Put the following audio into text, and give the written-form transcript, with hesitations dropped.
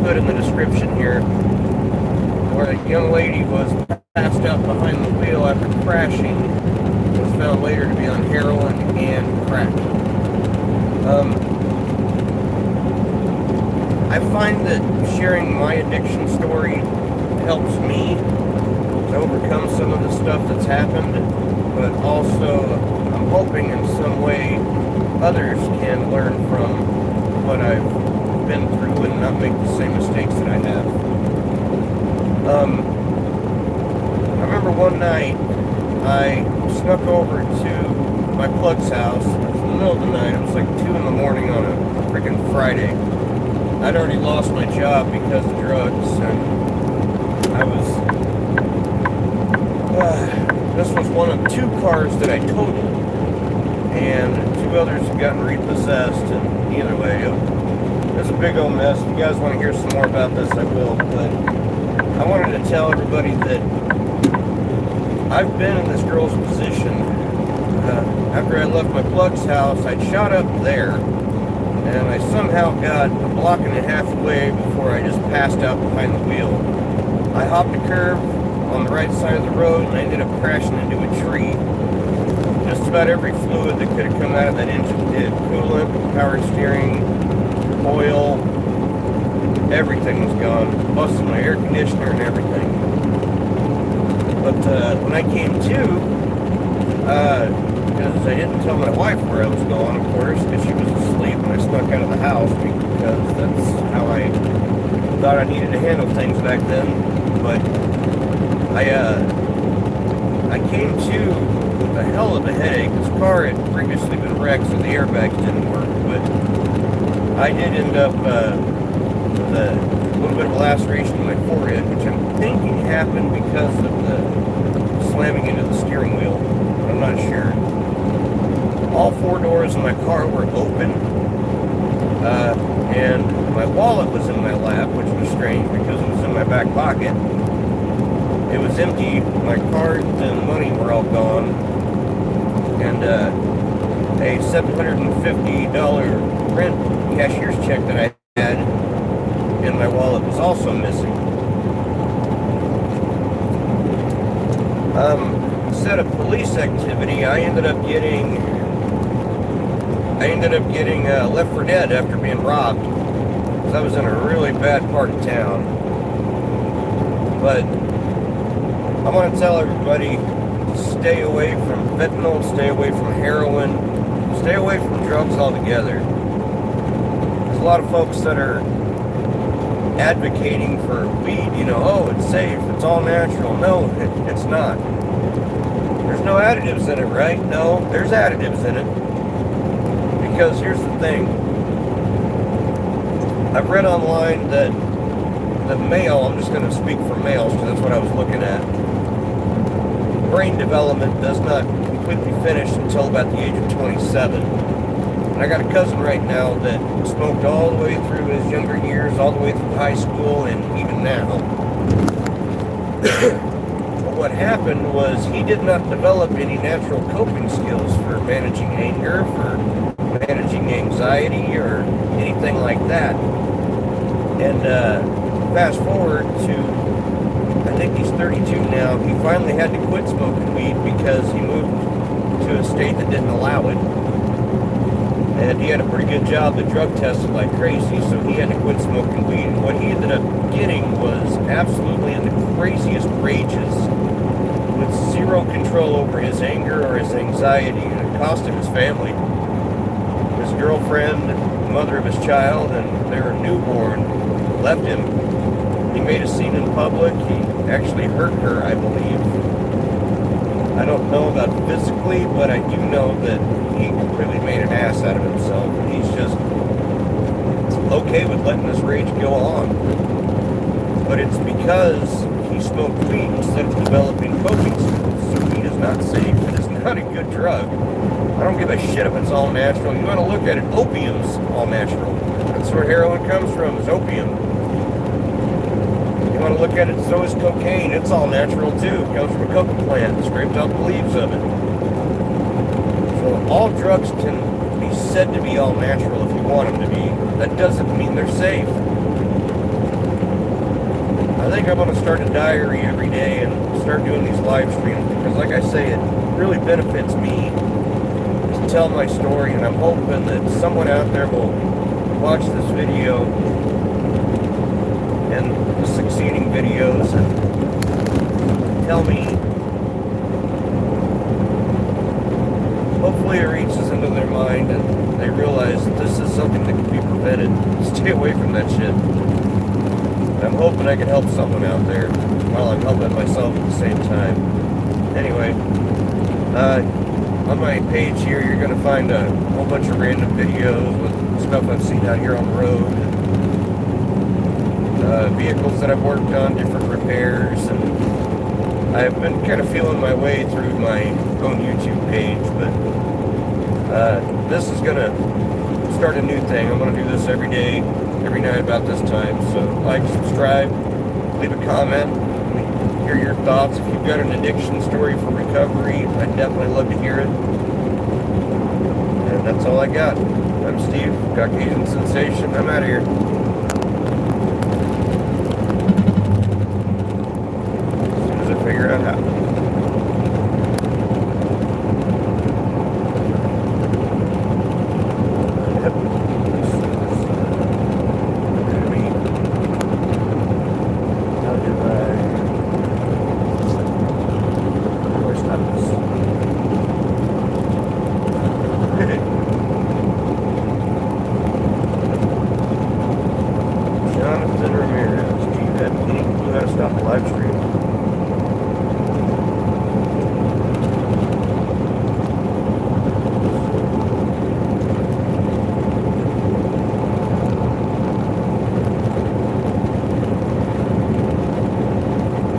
put in the description here, where a young lady was passed out behind the wheel after crashing, was found later to be on heroin and crack. I find that sharing my addiction story helps me to overcome some of the stuff that's happened, but also I'm hoping in some way others can learn from what I've been through and not make the same mistakes that I have. I remember one night I snuck over to my plug's house. It was in the middle of the night. It was like 2 in the morning on a freaking Friday. I'd already lost my job because of drugs, and I was, this was one of 2 cars that I totaled, and 2 others had gotten repossessed, and either way, it was a big old mess. If you guys want to hear some more about this, I will, but I wanted to tell everybody that I've been in this girl's position. After I left my plug's house, I shot up there, and I somehow got a block and a half away before I just passed out behind the wheel. I hopped a curve on the right side of the road, and I ended up crashing into a tree. Just about every fluid that could have come out of that engine did. Coolant, power steering, oil, everything was gone. Busted my air conditioner and everything. But when I came to, because I didn't tell my wife where I was going, of course, because she was asleep when I snuck out of the house, because that's how I thought I needed to handle things back then. But I came to with a hell of a headache. This car had previously been wrecked, so the airbags didn't work. But I did end up with a little bit of a laceration in my forehead, which I'm thinking happened because of the slamming into the steering wheel. I'm not sure. All 4 doors in my car were open, and my wallet was in my lap, which was strange because it was in my back pocket. It was empty. My cards and money were all gone, and a $750 rent cashier's check that I had in my wallet was also missing. Instead of police activity, I ended up getting left for dead after being robbed, because I was in a really bad part of town. But I want to tell everybody to stay away from fentanyl, stay away from heroin, stay away from drugs altogether. There's a lot of folks that are advocating for weed, oh, it's safe, it's all natural. No, it's not. There's no additives in it, right? No, there's additives in it. Because here's the thing. I've read online that the male, I'm just going to speak for males because that's what I was looking at, brain development does not completely finish until about the age of 27. And I got a cousin right now that smoked all the way through his younger years, all the way through high school, and even now. But what happened was he did not develop any natural coping skills for managing anger, for managing anxiety, or anything like that. And fast forward to, I think he's 32 now, he finally had to quit smoking weed because he moved to a state that didn't allow it. And he had a pretty good job that drug tested like crazy, so he had to quit smoking weed. And what he ended up getting was absolutely in the craziest rages with zero control over his anger or his anxiety, and it cost him his family. His girlfriend, mother of his child, and their newborn left him. He made a scene in public. He actually hurt her, I believe. I don't know about physically, but I do know that he really made an ass out of himself. And he's just okay with letting this rage go on. But it's because he smoked weed instead of developing coping skills. So weed is not safe. It is not a good drug. I don't give a shit if it's all natural. You want to look at it, opium's all natural. That's where heroin comes from, is opium. You want to look at it, so is cocaine. It's all natural too. It comes from a coca plant. It scrapes out the leaves of it. So all drugs can be said to be all natural if you want them to be. That doesn't mean they're safe. I think I'm going to start a diary every day and start doing these live streams because, like I say, it really benefits me to tell my story, and I'm hoping that someone out there will watch this video and the succeeding videos and tell me. Hopefully it reaches into their mind and they realize that this is something that can be prevented. Stay away from that shit. And I'm hoping I can help someone out there while I'm helping myself at the same time. Anyway, on my page here, you're going to find a whole bunch of random videos with stuff I've seen out here on the road. Vehicles that I've worked on, different repairs, and I've been kind of feeling my way through my own YouTube page, but this is going to start a new thing. I'm going to do this every day, every night about this time. So like, subscribe, leave a comment, hear your thoughts. If you've got an addiction story for recovery, I'd definitely love to hear it. And that's all I got. I'm Steve, Caucasian Sensation. I'm out of here.